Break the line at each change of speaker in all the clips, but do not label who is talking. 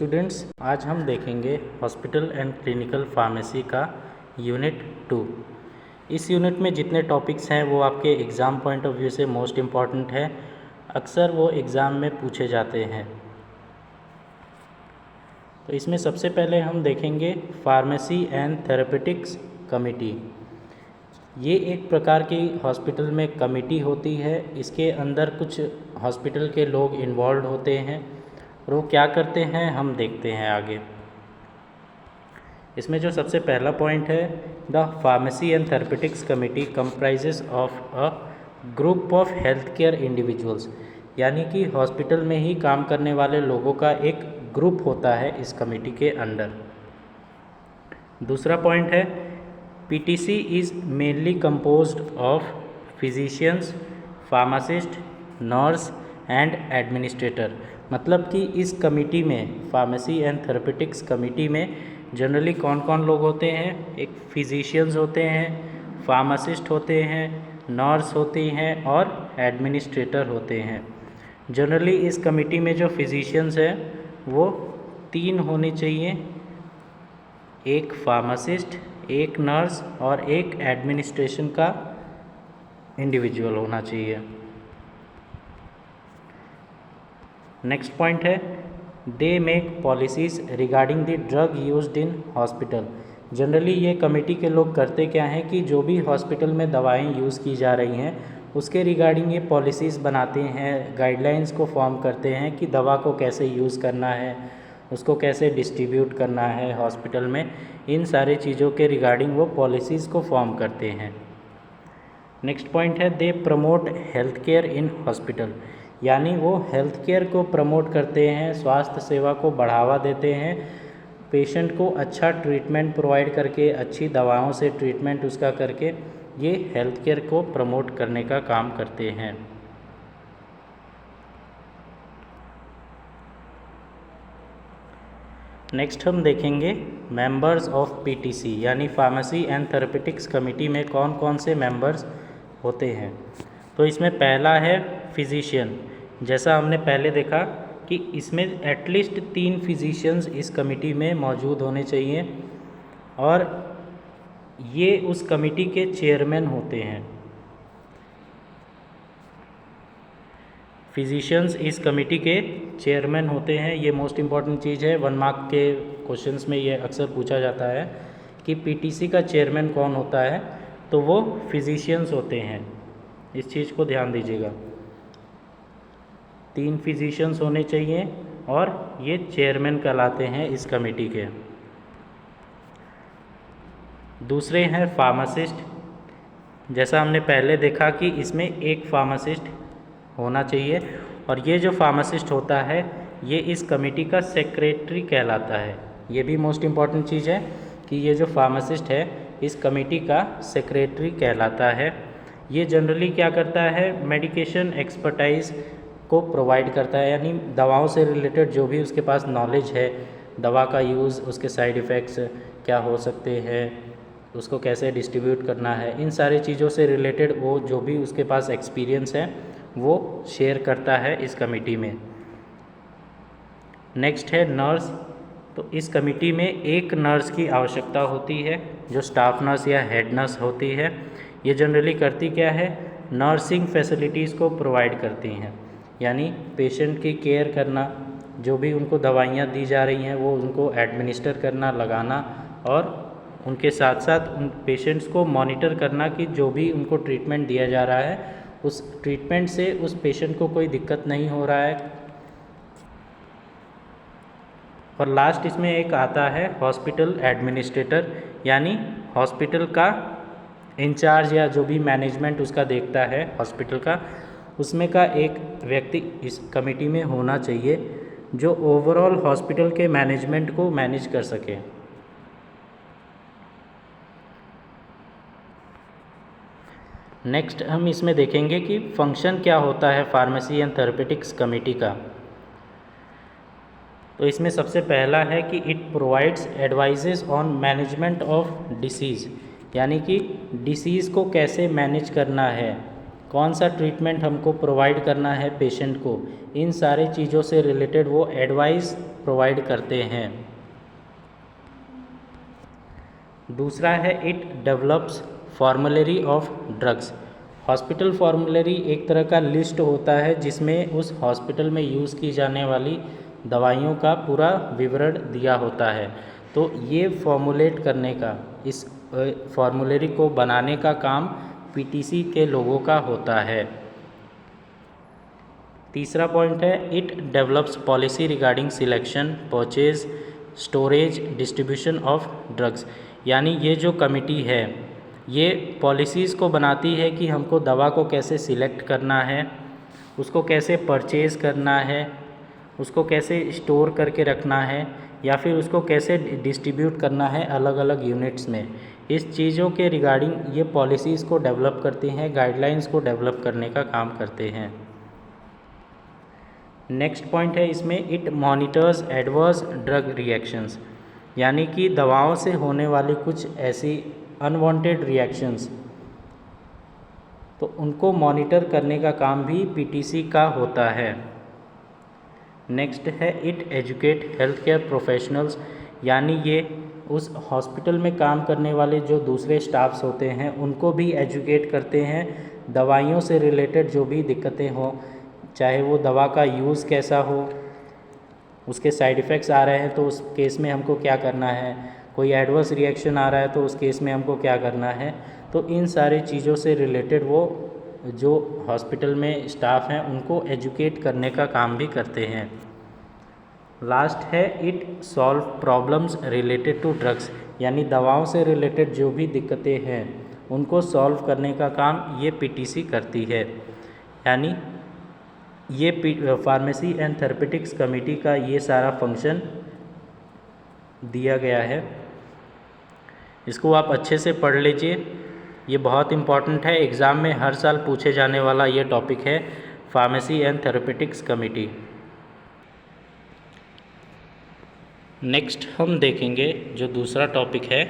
Students, आज हम देखेंगे हॉस्पिटल एंड क्लिनिकल फार्मेसी का यूनिट 2। इस यूनिट में जितने टॉपिक्स हैं वो आपके एग्ज़ाम पॉइंट ऑफ व्यू से मोस्ट इम्पॉर्टेंट है, अक्सर वो एग्ज़ाम में पूछे जाते हैं। तो इसमें सबसे पहले हम देखेंगे फार्मेसी एंड थेरेपेटिक्स कमेटी। ये एक प्रकार की हॉस्पिटल में कमेटी होती है। इसके अंदर कुछ हॉस्पिटल के लोग इन्वॉल्व होते हैं और वो क्या करते हैं हम देखते हैं आगे। इसमें जो सबसे पहला पॉइंट है, the pharmacy and therapeutics committee comprises of a group of health care individuals, यानी कि हॉस्पिटल में ही काम करने वाले लोगों का एक ग्रुप होता है इस कमेटी के अंडर। दूसरा पॉइंट है, PTC is mainly composed of physicians, pharmacist, nurse and administrator. मतलब कि इस कमेटी में, फार्मेसी एंड थेरेपेटिक्स कमेटी में जनरली कौन कौन लोग होते हैं? एक फिजिशियंस होते हैं, फार्मासिस्ट होते हैं, नर्स होती हैं और एडमिनिस्ट्रेटर होते हैं। जनरली इस कमेटी में जो फिजिशियंस हैं वो 3 होने चाहिए, एक फार्मासिस्ट, एक नर्स और एक एडमिनिस्ट्रेशन का इंडिविजुअल होना चाहिए। नेक्स्ट पॉइंट है, they make policies regarding the drug used in hospital. Generally ये कमेटी के लोग करते क्या हैं कि जो भी हॉस्पिटल में दवाएं यूज़ की जा रही हैं उसके रिगार्डिंग ये पॉलिसीज़ बनाते हैं, गाइडलाइंस को फॉर्म करते हैं कि दवा को कैसे यूज़ करना है, उसको कैसे डिस्ट्रीब्यूट करना है हॉस्पिटल में। इन सारी चीज़ों के रिगार्डिंग वो पॉलिसीज़ को फॉर्म करते हैं। नेक्स्ट पॉइंट है, they promote health care in hospital, यानी वो हेल्थ केयर को प्रमोट करते हैं, स्वास्थ्य सेवा को बढ़ावा देते हैं, पेशेंट को अच्छा ट्रीटमेंट प्रोवाइड करके, अच्छी दवाओं से ट्रीटमेंट उसका करके ये हेल्थ केयर को प्रमोट करने का काम करते हैं। नेक्स्ट हम देखेंगे मेंबर्स ऑफ पीटीसी, यानी फार्मेसी एंड थेरेपेटिक्स कमेटी में कौन कौन से मेंबर्स होते हैं। तो इसमें पहला है फिजिशियन। जैसा हमने पहले देखा कि इसमें एटलीस्ट 3 फिजिशियंस इस कमेटी में मौजूद होने चाहिए और ये उस कमेटी के चेयरमैन होते हैं। फिजिशियंस इस कमेटी के चेयरमैन होते हैं। ये मोस्ट इम्पॉर्टेंट चीज़ है, 1 मार्क के क्वेश्चंस में ये अक्सर पूछा जाता है कि पीटीसी का चेयरमैन कौन होता है, तो वो फिजिशियंस होते हैं। इस चीज़ को ध्यान दीजिएगा, 3 फिजिशियंस होने चाहिए और ये चेयरमैन कहलाते हैं इस कमेटी के। दूसरे हैं फार्मासिस्ट। जैसा हमने पहले देखा कि इसमें एक फार्मासिस्ट होना चाहिए और ये जो फार्मासिस्ट होता है ये इस कमेटी का सेक्रेटरी कहलाता है। ये भी मोस्ट इम्पॉर्टेंट चीज़ है कि ये जो फार्मासिस्ट है इस कमेटी का सेक्रेटरी कहलाता है। ये जनरली क्या करता है, मेडिकेशन एक्सपर्टाइज को प्रोवाइड करता है, यानी दवाओं से रिलेटेड जो भी उसके पास नॉलेज है, दवा का यूज़, उसके साइड इफ़ेक्ट्स क्या हो सकते हैं, उसको कैसे डिस्ट्रीब्यूट करना है, इन सारी चीज़ों से रिलेटेड वो जो भी उसके पास एक्सपीरियंस है वो शेयर करता है इस कमेटी में। नेक्स्ट है नर्स। तो इस कमेटी में एक नर्स की आवश्यकता होती है जो स्टाफ नर्स या हेड नर्स होती है। ये जनरली करती क्या है, नर्सिंग फैसिलिटीज़ को प्रोवाइड करती हैं, यानी पेशेंट की केयर करना, जो भी उनको दवाइयाँ दी जा रही हैं वो उनको एडमिनिस्टर करना, लगाना और उनके साथ साथ उन पेशेंट्स को मॉनिटर करना कि जो भी उनको ट्रीटमेंट दिया जा रहा है उस ट्रीटमेंट से उस पेशेंट को कोई दिक्कत नहीं हो रहा है। और लास्ट इसमें एक आता है हॉस्पिटल एडमिनिस्ट्रेटर, यानी हॉस्पिटल का इंचार्ज या जो भी मैनेजमेंट उसका देखता है हॉस्पिटल का, उसमें का एक व्यक्ति इस कमेटी में होना चाहिए जो ओवरऑल हॉस्पिटल के मैनेजमेंट को मैनेज कर सके। नेक्स्ट हम इसमें देखेंगे कि फंक्शन क्या होता है फार्मेसी एंड थेरेपेटिक्स कमेटी का। तो इसमें सबसे पहला है कि it provides advises on management of disease, यानी कि डिसीज़ को कैसे मैनेज करना है, कौन सा ट्रीटमेंट हमको प्रोवाइड करना है पेशेंट को, इन सारी चीज़ों से रिलेटेड वो एडवाइस प्रोवाइड करते हैं। दूसरा है it develops formulary of drugs. Hospital formulary एक तरह का लिस्ट होता है जिसमें उस हॉस्पिटल में यूज़ की जाने वाली दवाइयों का पूरा विवरण दिया होता है। तो ये फॉर्मुलेट करने का, इस फॉर्मुलरी को बनाने का काम पीटीसी के लोगों का होता है। तीसरा पॉइंट है it develops policy regarding selection, purchase, storage, distribution of drugs. यानी ये जो कमिटी है ये पॉलिसीज़ को बनाती है कि हमको दवा को कैसे सिलेक्ट करना है, उसको कैसे परचेज़ करना है, उसको कैसे स्टोर करके रखना है, या फिर उसको कैसे डिस्ट्रीब्यूट करना है अलग अलग यूनिट्स में। इस चीज़ों के रिगार्डिंग ये पॉलिसीज़ को डेवलप करते हैं, गाइडलाइंस को डेवलप करने का काम करते हैं। नेक्स्ट पॉइंट है इसमें it monitors adverse drug reactions. यानी कि दवाओं से होने वाली कुछ ऐसी अनवांटेड रिएक्शंस, तो उनको मॉनिटर करने का काम भी पीटीसी का होता है। नेक्स्ट है it educate health care professionals. यानी ये उस हॉस्पिटल में काम करने वाले जो दूसरे स्टाफ्स होते हैं उनको भी एजुकेट करते हैं, दवाइयों से रिलेटेड जो भी दिक्कतें हों, चाहे वो दवा का यूज़ कैसा हो, उसके साइड इफ़ेक्ट्स आ रहे हैं तो उस केस में हमको क्या करना है, कोई एडवर्स रिएक्शन आ रहा है तो उस केस में हमको क्या करना है। तो इन सारी चीज़ों से रिलेटेड वो जो हॉस्पिटल में स्टाफ हैं उनको एजुकेट करने का काम भी करते हैं। लास्ट है it solve problems related to drugs. यानी दवाओं से रिलेटेड जो भी दिक्कतें हैं उनको सॉल्व करने का काम ये पीटीसी करती है। यानी ये फार्मेसी एंड थेरेपेटिक्स कमेटी का ये सारा फंक्शन दिया गया है। इसको आप अच्छे से पढ़ लीजिए, ये बहुत इम्पॉर्टेंट है, एग्ज़ाम में हर साल पूछे जाने वाला ये टॉपिक है pharmacy and therapeutics committee. Next हम देखेंगे जो दूसरा टॉपिक है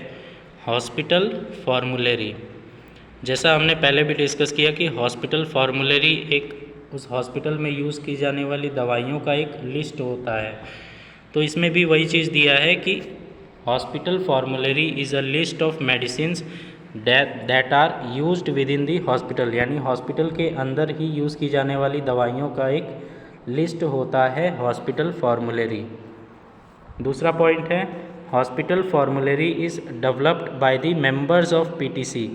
हॉस्पिटल फॉर्मुलरी। जैसा हमने पहले भी डिस्कस किया कि हॉस्पिटल फॉर्मुलरी एक उस हॉस्पिटल में यूज़ की जाने वाली दवाइयों का एक लिस्ट होता है। तो इसमें भी वही चीज़ दिया है कि hospital formulary is a list of medicines that are used within the hospital. यानी हॉस्पिटल के अंदर ही यूज़ की जाने वाली दवाइयों का एक लिस्ट होता है हॉस्पिटल फॉर्मुलरी। दूसरा पॉइंट है hospital formulary is developed by the members of PTC.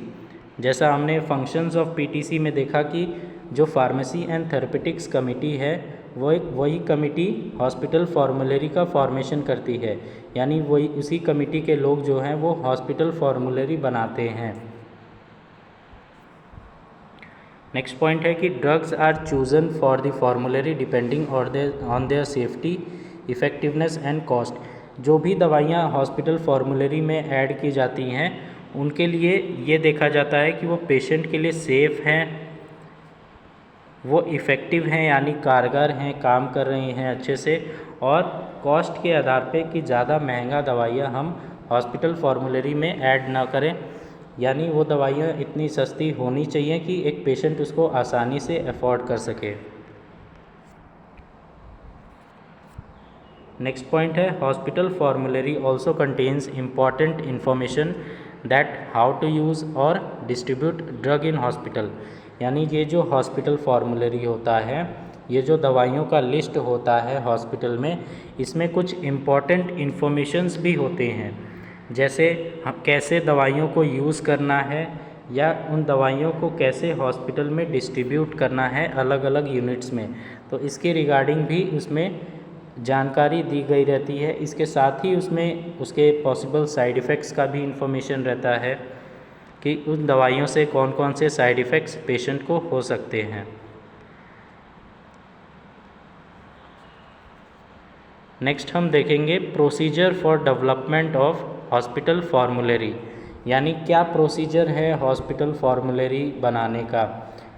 जैसा हमने फंक्शंस ऑफ पीटीसी में देखा कि जो फार्मेसी एंड थेरेपेटिक्स कमेटी है वही कमेटी हॉस्पिटल फॉर्मुलरी का फॉर्मेशन करती है। यानी वही उसी कमेटी के लोग जो हैं वो हॉस्पिटल फॉर्मुलरी बनाते हैं। नेक्स्ट पॉइंट है कि drugs are chosen for the formulary depending on their safety, effectiveness and cost. जो भी दवाइयाँ हॉस्पिटल फॉर्मुलरी में ऐड की जाती हैं उनके लिए ये देखा जाता है कि वो पेशेंट के लिए सेफ़ हैं, वो इफ़ेक्टिव हैं यानी कारगर हैं, काम कर रही हैं अच्छे से, और कॉस्ट के आधार पे कि ज़्यादा महंगा दवाइयाँ हम हॉस्पिटल फॉर्मुलरी में ऐड ना करें। यानी वो दवाइयाँ इतनी सस्ती होनी चाहिए कि एक पेशेंट उसको आसानी से अफोर्ड कर सके। नेक्स्ट पॉइंट है hospital formulary also contains important information that how to use और डिस्ट्रीब्यूट ड्रग इन हॉस्पिटल। यानी ये जो हॉस्पिटल फॉर्मुलरी होता है, ये जो दवाइयों का लिस्ट होता है हॉस्पिटल में, इसमें कुछ इम्पॉर्टेंट इन्फॉर्मेशंस भी होते हैं, जैसे हम कैसे दवाइयों को यूज़ करना है या उन दवाइयों को कैसे हॉस्पिटल में डिस्ट्रीब्यूट करना है अलग अलग यूनिट्स में। तो इसके रिगार्डिंग भी उसमें जानकारी दी गई रहती है। इसके साथ ही उसमें उसके पॉसिबल साइड इफ़ेक्ट्स का भी इंफॉर्मेशन रहता है कि उन दवाइयों से कौन कौन से साइड इफ़ेक्ट्स पेशेंट को हो सकते हैं। नेक्स्ट हम देखेंगे procedure for development of hospital formulary. यानी क्या प्रोसीजर है हॉस्पिटल फॉर्मुलरी बनाने का।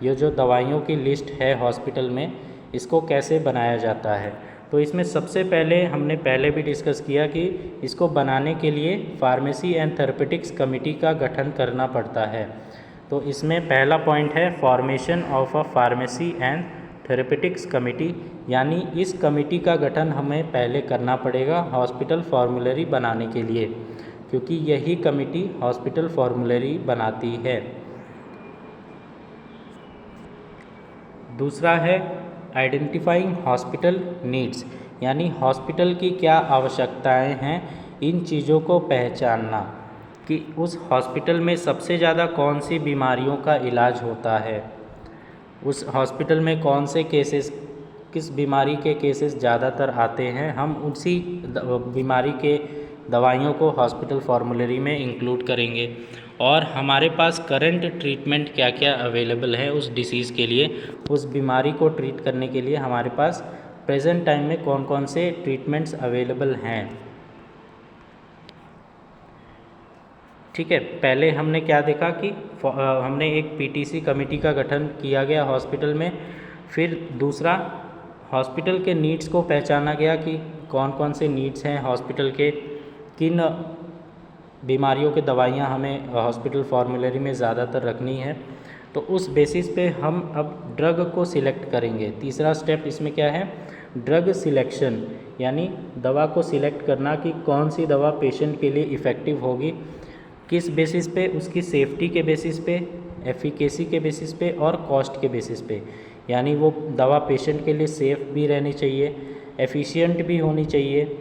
ये जो दवाइयों की लिस्ट है हॉस्पिटल में, इसको कैसे बनाया जाता है। तो इसमें सबसे पहले हमने पहले भी डिस्कस किया कि इसको बनाने के लिए फार्मेसी एंड थेरेपेटिक्स कमेटी का गठन करना पड़ता है। तो इसमें पहला पॉइंट है formation of a pharmacy and therapeutics committee, यानी इस कमेटी का गठन हमें पहले करना पड़ेगा हॉस्पिटल फॉर्मूलरी बनाने के लिए, क्योंकि यही कमेटी हॉस्पिटल फॉर्मूलरी बनाती है। दूसरा है आइडेंटिफाइंग हॉस्पिटल नीड्स, यानी हॉस्पिटल की क्या आवश्यकताएं हैं, इन चीज़ों को पहचानना कि उस हॉस्पिटल में सबसे ज़्यादा कौन सी बीमारियों का इलाज होता है, उस हॉस्पिटल में कौन से केसेस, किस बीमारी के केसेस ज़्यादातर आते हैं, हम उसी बीमारी के दवाइयों को हॉस्पिटल फॉर्मूलरी में इंक्लूड करेंगे। और हमारे पास करंट ट्रीटमेंट क्या क्या अवेलेबल है उस डिसीज़ के लिए, उस बीमारी को ट्रीट करने के लिए हमारे पास प्रेजेंट टाइम में कौन कौन से ट्रीटमेंट्स अवेलेबल हैं। ठीक है, पहले हमने क्या देखा कि हमने एक पीटीसी कमेटी का गठन किया गया हॉस्पिटल में। फिर दूसरा, हॉस्पिटल के नीड्स को पहचाना गया कि कौन कौन से नीड्स हैं हॉस्पिटल के, किन बीमारियों के दवाइयाँ हमें हॉस्पिटल फॉर्मूलरी में ज़्यादातर रखनी है, तो उस बेसिस पे हम अब ड्रग को सिलेक्ट करेंगे। तीसरा स्टेप इसमें क्या है, ड्रग सिलेक्शन, यानी दवा को सिलेक्ट करना कि कौन सी दवा पेशेंट के लिए इफ़ेक्टिव होगी, किस बेसिस पे, उसकी सेफ्टी के बेसिस पे, एफिकेसी के बेसिस पे और कॉस्ट के बेसिस पे, यानी वो दवा पेशेंट के लिए सेफ़ भी रहनी चाहिए, एफिशिएंट भी होनी चाहिए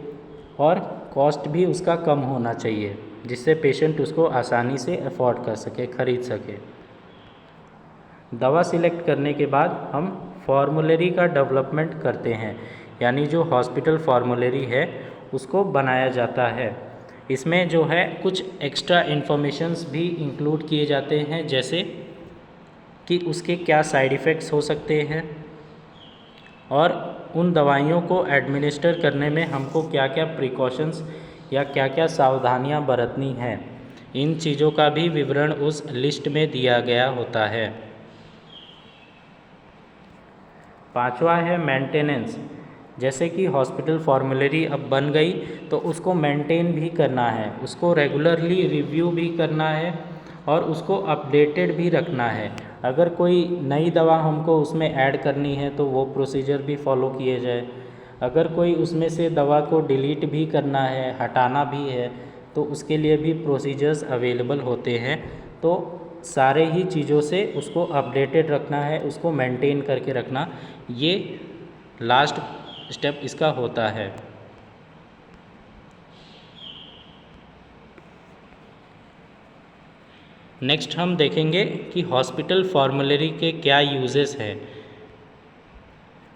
और कॉस्ट भी उसका कम होना चाहिए, जिससे पेशेंट उसको आसानी से अफोर्ड कर सके, ख़रीद सके। दवा सिलेक्ट करने के बाद हम फॉर्मूलरी का डेवलपमेंट करते हैं, यानी जो हॉस्पिटल फॉर्मूलरी है उसको बनाया जाता है। इसमें जो है कुछ एक्स्ट्रा इन्फॉर्मेशंस भी इंक्लूड किए जाते हैं, जैसे कि उसके क्या साइड इफ़ेक्ट्स हो सकते हैं और उन दवाइयों को एडमिनिस्टर करने में हमको क्या क्या प्रिकॉशंस या क्या क्या सावधानियां बरतनी हैं, इन चीज़ों का भी विवरण उस लिस्ट में दिया गया होता है। पांचवा है मेंटेनेंस, जैसे कि हॉस्पिटल फॉर्मूलरी अब बन गई तो उसको मेंटेन भी करना है, उसको रेगुलरली रिव्यू भी करना है और उसको अपडेटेड भी रखना है। अगर कोई नई दवा हमको उसमें ऐड करनी है तो वो प्रोसीजर भी फॉलो किए जाए, अगर कोई उसमें से दवा को डिलीट भी करना है, हटाना भी है, तो उसके लिए भी प्रोसीजर्स अवेलेबल होते हैं। तो सारे ही चीज़ों से उसको अपडेटेड रखना है, उसको मेंटेन करके रखना, ये लास्ट स्टेप इसका होता है। नेक्स्ट हम देखेंगे कि हॉस्पिटल फॉर्मूलरी के क्या यूजेस हैं।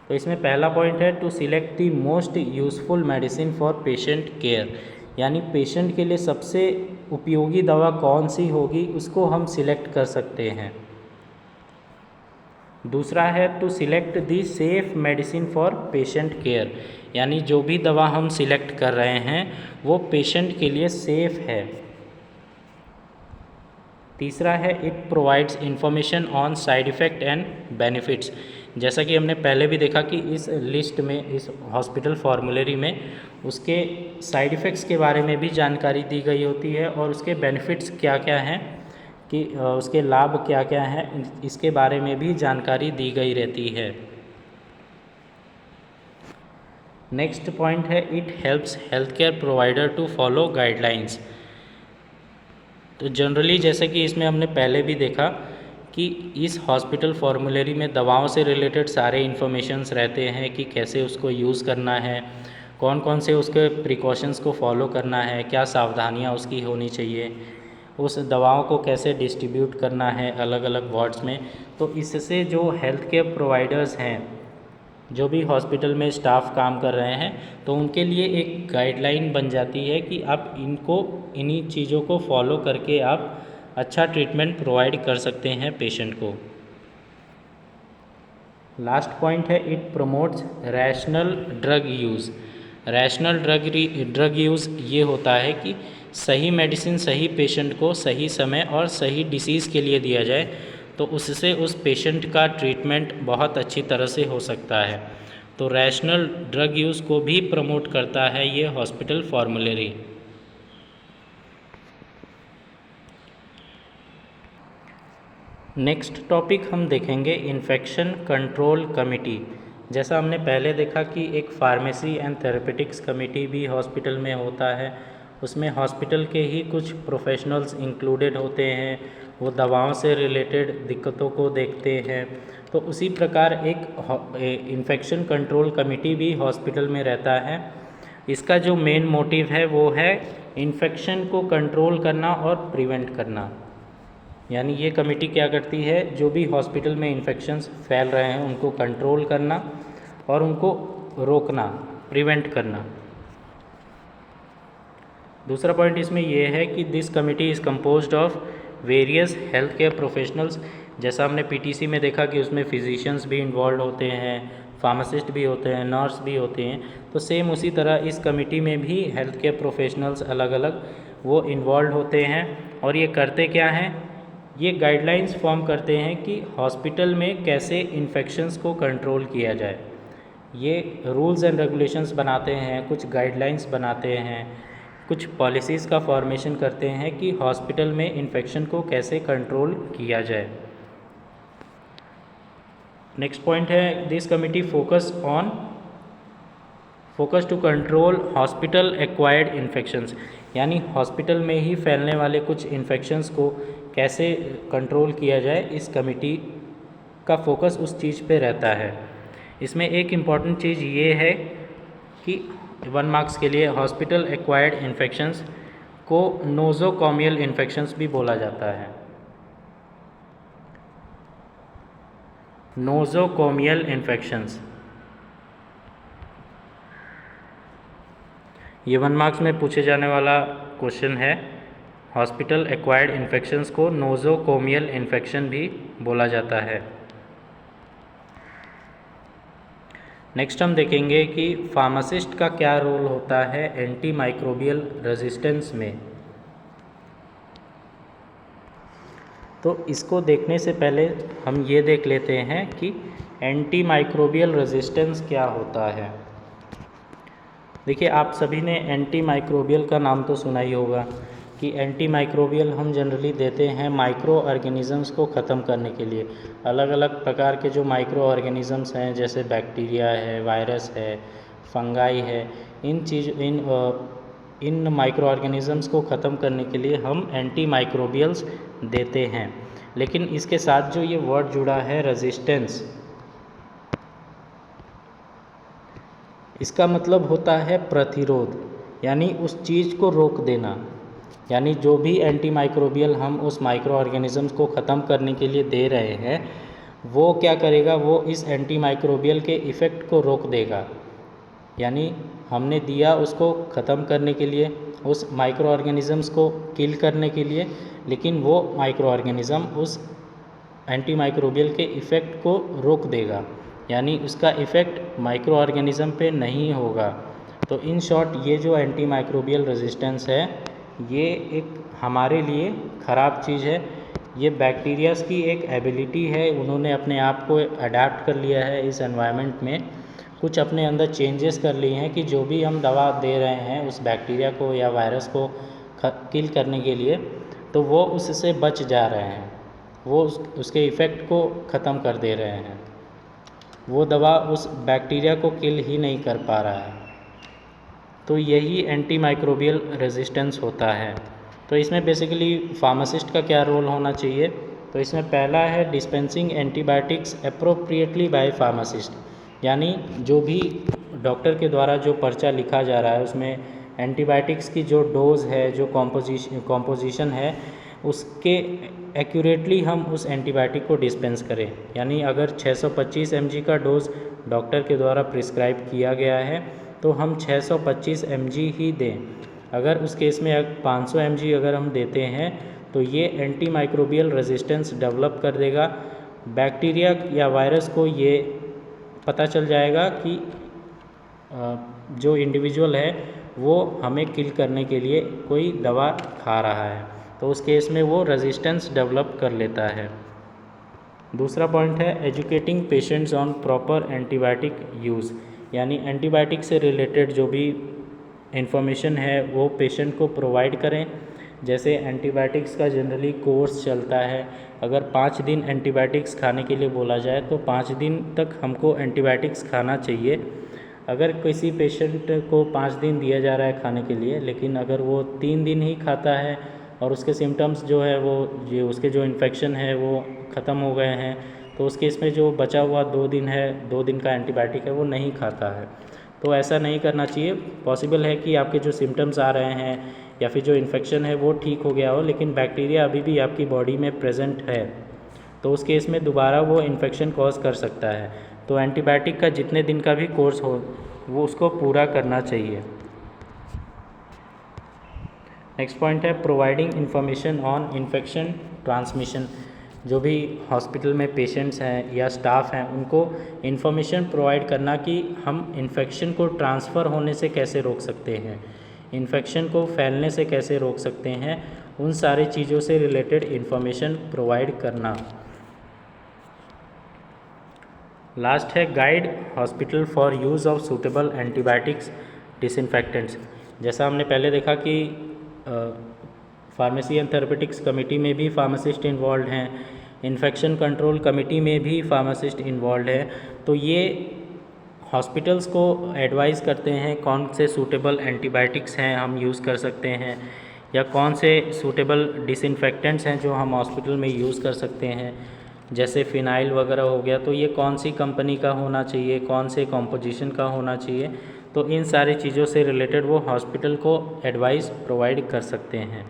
तो इसमें पहला पॉइंट है to select the most useful medicine for patient care, यानी पेशेंट के लिए सबसे उपयोगी दवा कौन सी होगी उसको हम सिलेक्ट कर सकते हैं। दूसरा है to select the safe medicine for patient care, यानी जो भी दवा हम सिलेक्ट कर रहे हैं वो पेशेंट के लिए सेफ़ है। तीसरा है it provides information on side effect and benefits, जैसा कि हमने पहले भी देखा कि इस लिस्ट में, इस हॉस्पिटल फॉर्मूलरी में उसके साइड इफ़ेक्ट्स के बारे में भी जानकारी दी गई होती है और उसके बेनिफिट्स क्या क्या हैं, कि उसके लाभ क्या क्या हैं, इसके बारे में भी जानकारी दी गई रहती है। नेक्स्ट पॉइंट है it helps health care provider to follow guidelines. तो जनरली जैसे कि इसमें हमने पहले भी देखा कि इस हॉस्पिटल फॉर्मूलरी में दवाओं से रिलेटेड सारे इन्फॉर्मेशंस रहते हैं कि कैसे उसको यूज़ करना है, कौन कौन से उसके प्रिकॉशंस को फॉलो करना है, क्या सावधानियाँ उसकी होनी चाहिए, उस दवाओं को कैसे डिस्ट्रीब्यूट करना है अलग अलग वार्ड्स में। तो इससे जो हेल्थ केयर प्रोवाइडर्स हैं, जो भी हॉस्पिटल में स्टाफ काम कर रहे हैं, तो उनके लिए एक गाइडलाइन बन जाती है कि आप इनको, इन्हीं चीज़ों को फॉलो करके आप अच्छा ट्रीटमेंट प्रोवाइड कर सकते हैं पेशेंट को। लास्ट पॉइंट है it promotes rational drug use. Rational drug use ये होता है कि सही मेडिसिन सही पेशेंट को सही समय और सही डिसीज़ के लिए दिया जाए, तो उससे उस पेशेंट का ट्रीटमेंट बहुत अच्छी तरह से हो सकता है। तो रैशनल ड्रग यूज़ को भी प्रमोट करता है ये हॉस्पिटल फॉर्मूलरी। नेक्स्ट टॉपिक हम देखेंगे इन्फेक्शन कंट्रोल कमेटी। जैसा हमने पहले देखा कि एक फार्मेसी एंड थेरेपेटिक्स कमेटी भी हॉस्पिटल में होता है, उसमें हॉस्पिटल के ही कुछ प्रोफेशनल्स इंक्लूडेड होते हैं, वो दवाओं से रिलेटेड दिक्कतों को देखते हैं। तो उसी प्रकार एक इन्फेक्शन कंट्रोल कमेटी भी हॉस्पिटल में रहता है। इसका जो मेन मोटिव है वो है इन्फेक्शन को कंट्रोल करना और प्रिवेंट करना। यानी ये कमेटी क्या करती है, जो भी हॉस्पिटल में इन्फेक्शंस फैल रहे हैं उनको कंट्रोल करना और उनको रोकना, प्रिवेंट करना। दूसरा पॉइंट इसमें ये है कि this committee is composed of various health care professionals. जैसा हमने पीटीसी में देखा कि उसमें फिजिशियंस भी इन्वॉल्व होते हैं, फार्मासिस्ट भी होते हैं, नर्स भी होते हैं। तो सेम उसी तरह इस कमेटी में भी हेल्थ केयर प्रोफेशनल्स अलग अलग वो इन्वॉल्व होते हैं। और ये करते क्या हैं, ये गाइडलाइंस फॉर्म करते हैं कि हॉस्पिटल में कैसे इन्फेक्शंस को कंट्रोल किया जाए। ये रूल्स एंड रेगुलेशंस बनाते हैं, कुछ गाइडलाइंस बनाते हैं, कुछ पॉलिसीज़ का फॉर्मेशन करते हैं कि हॉस्पिटल में इन्फेक्शन को कैसे कंट्रोल किया जाए। नेक्स्ट पॉइंट है this committee focus to control hospital acquired infections. यानी हॉस्पिटल में ही फैलने वाले कुछ इन्फेक्शंस को कैसे कंट्रोल किया जाए, इस कमिटी का फोकस उस चीज़ पे रहता है। इसमें एक इम्पॉर्टेंट चीज़ ये है कि 1 मार्क्स के लिए हॉस्पिटल एक्वायर्ड इन्फेक्शंस को नोज़ोकॉमियल इन्फेक्शंस भी बोला जाता है। नोज़ोकॉमियल इन्फेक्शंस ये 1 मार्क्स में पूछे जाने वाला क्वेश्चन है। हॉस्पिटल एक्वायर्ड इन्फेक्शंस को नोज़ोकॉमियल इन्फेक्शन भी बोला जाता है। नेक्स्ट हम देखेंगे कि फार्मासिस्ट का क्या रोल होता है एंटी माइक्रोबियल रेजिस्टेंस में। तो इसको देखने से पहले हम ये देख लेते हैं कि एंटी माइक्रोबियल रेजिस्टेंस क्या होता है। देखिए, आप सभी ने एंटी माइक्रोबियल का नाम तो सुना ही होगा कि एंटी माइक्रोबियल हम जनरली देते हैं माइक्रो ऑर्गेनिज़म्स को ख़त्म करने के लिए। अलग अलग प्रकार के जो माइक्रो ऑर्गेनिज़म्स हैं, जैसे बैक्टीरिया है, वायरस है, फंगाई है, इन माइक्रो ऑर्गेनिज़म्स को ख़त्म करने के लिए हम एंटी माइक्रोबियल्स देते हैं। लेकिन इसके साथ जो ये वर्ड जुड़ा है रेजिस्टेंस, इसका मतलब होता है प्रतिरोध, यानी उस चीज़ को रोक देना। यानी जो भी एंटी माइक्रोबियल हम उस माइक्रो ऑर्गेनिज़म्स को ख़त्म करने के लिए दे रहे हैं, वो क्या करेगा, वो इस एंटी माइक्रोबियल के इफ़ेक्ट को रोक देगा। यानी हमने दिया उसको ख़त्म करने के लिए, उस माइक्रो ऑर्गेनिज़म्स को किल करने के लिए, लेकिन वो माइक्रो ऑर्गेनिज़म उस एंटी माइक्रोबियल के इफ़ेक्ट को रोक देगा। यानी उसका इफ़ेक्ट माइक्रो ऑर्गेनिज़म पे नहीं होगा। तो इन शॉर्ट ये जो एंटी माइक्रोबियल रेजिस्टेंस है, ये एक हमारे लिए ख़राब चीज़ है। ये बैक्टीरियाज़ की एक एबिलिटी है, उन्होंने अपने आप को अडेप्ट कर लिया है इस एनवायरनमेंट में, कुछ अपने अंदर चेंजेस कर लिए हैं कि जो भी हम दवा दे रहे हैं उस बैक्टीरिया को या वायरस को किल करने के लिए, तो वो उससे बच जा रहे हैं, वो उसके इफ़ेक्ट को ख़त्म कर दे रहे हैं। वो दवा उस बैक्टीरिया को किल ही नहीं कर पा रहा है। तो यही एंटी माइक्रोबियल रेजिस्टेंस होता है। तो इसमें बेसिकली फार्मासिस्ट का क्या रोल होना चाहिए, तो इसमें पहला है dispensing antibiotics appropriately by pharmacist. यानी जो भी डॉक्टर के द्वारा जो पर्चा लिखा जा रहा है उसमें एंटीबायोटिक्स की जो डोज़ है, जो कॉम्पोजिशन है, उसके एक्यूरेटली हम उस एंटीबायोटिक को डिस्पेंस करें। यानी अगर 625 mg का डोज़ डॉक्टर के द्वारा प्रिस्क्राइब किया गया है तो हम 625 mg ही दें। अगर उस केस में 500 mg अगर हम देते हैं तो ये एंटी माइक्रोबियल रेजिस्टेंस डेवलप कर देगा। बैक्टीरिया या वायरस को ये पता चल जाएगा कि जो इंडिविजुअल है वो हमें किल करने के लिए कोई दवा खा रहा है, तो उस केस में वो रेजिस्टेंस डेवलप कर लेता है। दूसरा पॉइंट है educating patients on proper antibiotic use. यानी एंटीबायोटिक से रिलेटेड जो भी इंफॉर्मेशन है वो पेशेंट को प्रोवाइड करें, जैसे एंटीबायोटिक्स का जनरली कोर्स चलता है, अगर 5 दिन एंटीबायोटिक्स खाने के लिए बोला जाए तो 5 दिन तक हमको एंटीबायोटिक्स खाना चाहिए। अगर किसी पेशेंट को 5 दिन दिया जा रहा है खाने के लिए, लेकिन अगर वो 3 दिन ही खाता है और उसके सिम्टम्स जो है वो उसके जो इन्फेक्शन है वो ख़त्म हो गए हैं, तो उस केस में जो बचा हुआ 2 दिन है, 2 दिन का एंटीबायोटिक है वो नहीं खाता है। तो ऐसा नहीं करना चाहिए। पॉसिबल है कि आपके जो सिम्टम्स आ रहे हैं या फिर जो इन्फेक्शन है वो ठीक हो गया हो, लेकिन बैक्टीरिया अभी भी आपकी बॉडी में प्रेजेंट है, तो उस केस में दोबारा वो इन्फेक्शन कॉज कर सकता है। तो एंटीबायोटिक का जितने दिन का भी कोर्स हो वो उसको पूरा करना चाहिए। नेक्स्ट पॉइंट है providing information on infection transmission. जो भी हॉस्पिटल में पेशेंट्स हैं या स्टाफ हैं उनको इन्फॉर्मेशन प्रोवाइड करना कि हम इन्फेक्शन को ट्रांसफ़र होने से कैसे रोक सकते हैं, इन्फेक्शन को फैलने से कैसे रोक सकते हैं, उन सारी चीज़ों से रिलेटेड इन्फॉर्मेशन प्रोवाइड करना। लास्ट है guide hospital for use of suitable antibiotics disinfectants. जैसा हमने पहले देखा कि फार्मेसी एंड थेरेपेटिक्स कमेटी में भी फार्मासिस्ट इन्वॉल्व हैं, इन्फेक्शन कंट्रोल कमेटी में भी फार्मासिस्ट इन्वॉल्व है। तो ये हॉस्पिटल्स को एडवाइस करते हैं कौन से सूटेबल एंटीबायोटिक्स हैं हम यूज़ कर सकते हैं, या कौन से सूटेबल डिसइंफेक्टेंट्स हैं जो हम हॉस्पिटल में यूज़ कर सकते हैं। जैसे फ़िनाइल वगैरह हो गया, तो ये कौन सी कंपनी का होना चाहिए, कौन से कॉम्पोजिशन का होना चाहिए। तो इन सारी चीज़ों से रिलेटेड वो हॉस्पिटल को एडवाइस प्रोवाइड कर सकते हैं।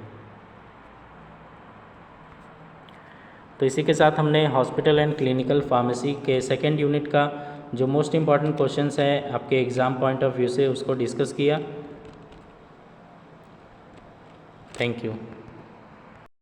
तो इसी के साथ हमने हॉस्पिटल एंड क्लिनिकल फार्मेसी के सेकेंड यूनिट का जो मोस्ट इम्पॉर्टेंट क्वेश्चंस है आपके एग्ज़ाम पॉइंट ऑफ व्यू से उसको डिस्कस किया। Thank you.